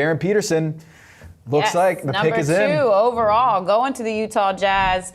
Darryn Peterson looks like the pick is in. Number 2 overall, going to the Utah Jazz.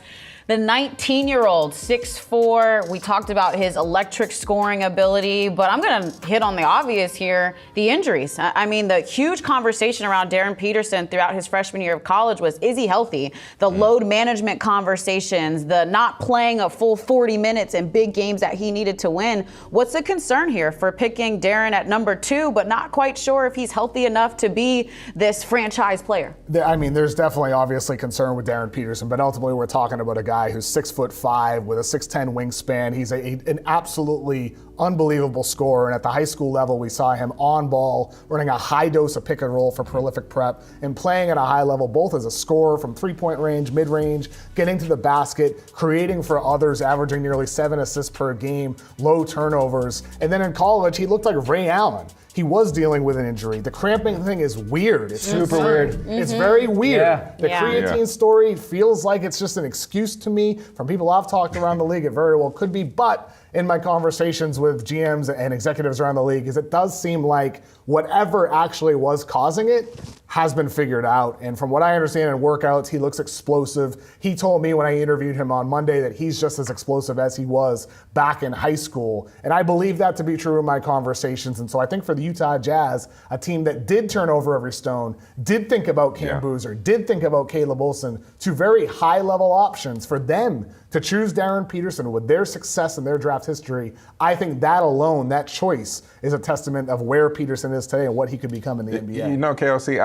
The 19-year-old, 6'4". We talked about his electric scoring ability, but I'm going to hit on the obvious here, the injuries. I mean, the huge conversation around Darryn Peterson throughout his freshman year of college was, is he healthy? The load management conversations, the not playing a full 40 minutes in big games that he needed to win. What's the concern here for picking Darryn at number 2, but not quite sure if he's healthy enough to be this franchise player? I mean, there's definitely obviously concern with Darryn Peterson, but ultimately we're talking about a guy who's 6'5" with a 6'10" wingspan. He's an absolutely unbelievable scorer. And at the high school level, we saw him on ball, running a high dose of pick and roll for prolific prep, and playing at a high level, both as a scorer from 3-point range, mid-range, getting to the basket, creating for others, averaging nearly 7 assists per game, low turnovers. And then in college, he looked like Ray Allen. He was dealing with an injury. The cramping thing is weird. It's super weird. It's very weird. Yeah. The creatine story feels like it's just an excuse to me. From people I've talked around the league, it very well could be. But in my conversations with GMs and executives around the league, it does seem like whatever actually was causing it has been figured out. And from what I understand in workouts, he looks explosive. He told me when I interviewed him on Monday that he's just as explosive as he was back in high school. And I believe that to be true in my conversations. And so I think for the Utah Jazz, a team that did turn over every stone, did think about Cam Boozer, did think about Caleb Wilson, 2 very high-level options for them to choose Darryn Peterson with their success and their draft history. I think that alone, that choice, is a testament of where Peterson is today and what he could become in the NBA. You know, KLC,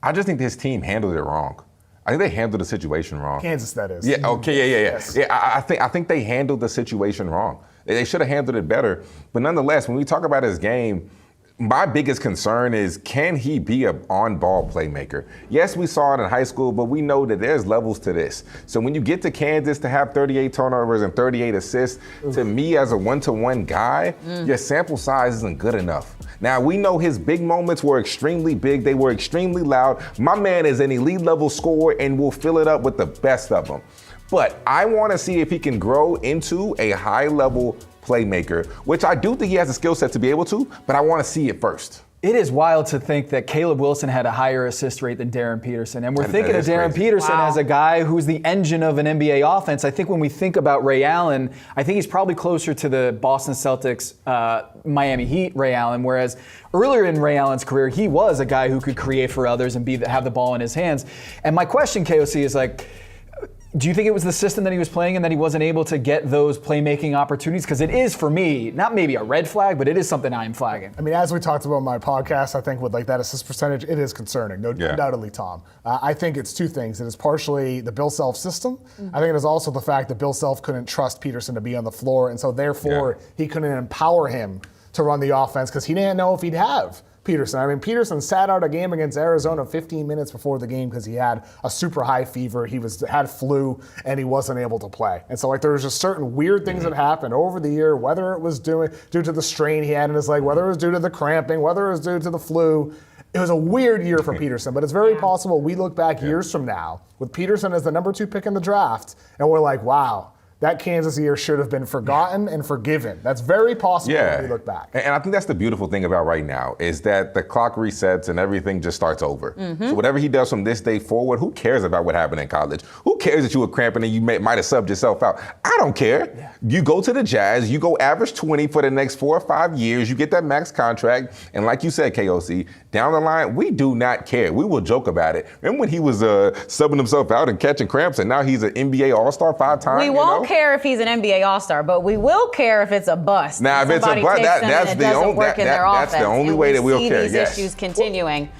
I just think this team handled it wrong. I think they handled the situation wrong. Kansas, that is. Yeah. Okay. Yeah. Yes. Yeah. I think they handled the situation wrong. They should have handled it better. But nonetheless, when we talk about his game, my biggest concern is, can he be an on-ball playmaker? Yes, we saw it in high school, but we know that there's levels to this. So when you get to Kansas to have 38 turnovers and 38 assists, to me as a one-to-one guy, your sample size isn't good enough. Now, we know his big moments were extremely big. They were extremely loud. My man is an elite level scorer and will fill it up with the best of them. But I want to see if he can grow into a high-level playmaker, which I do think he has a skill set to be able to, but I want to see it first. It is wild to think that Caleb Wilson had a higher assist rate than Darryn Peterson. And we're thinking of Darryn Peterson as a guy who's the engine of an NBA offense. I think when we think about Ray Allen, I think he's probably closer to the Boston Celtics, Miami Heat Ray Allen, whereas earlier in Ray Allen's career, he was a guy who could create for others and have the ball in his hands. And my question, KOC, is like, do you think it was the system that he was playing in that he wasn't able to get those playmaking opportunities? Because it is, for me, not maybe a red flag, but it is something I'm flagging. I mean, as we talked about in my podcast, I think with like that assist percentage, it is concerning, undoubtedly, Tom. I think it's 2 things. It is partially the Bill Self system. I think it is also the fact that Bill Self couldn't trust Peterson to be on the floor, and so therefore he couldn't empower him to run the offense because he didn't know if he'd have Peterson. I mean, Peterson sat out a game against Arizona 15 minutes before the game because he had a super high fever. He had flu and he wasn't able to play. And so like there was just certain weird things that happened over the year, whether it was due to the strain he had in his leg, whether it was due to the cramping, whether it was due to the flu. It was a weird year for Peterson, but it's very possible we look back years from now with Peterson as the number 2 pick in the draft and we're like, wow, that Kansas year should have been forgotten and forgiven. That's very possible when we look back. And I think that's the beautiful thing about right now is that the clock resets and everything just starts over. So whatever he does from this day forward, who cares about what happened in college? Who cares that you were cramping and you might have subbed yourself out? I don't care. You go to the Jazz, you go average 20 for the next 4 or 5 years, you get that max contract, and like you said, KOC, down the line, we do not care. We will joke about it. Remember when he was subbing himself out and catching cramps, and now he's an NBA All-Star 5 times? We won't care if he's an NBA All-Star, but we will care if it's a bust. Now, if it's a bust, that's the only way that we'll care. These issues continuing.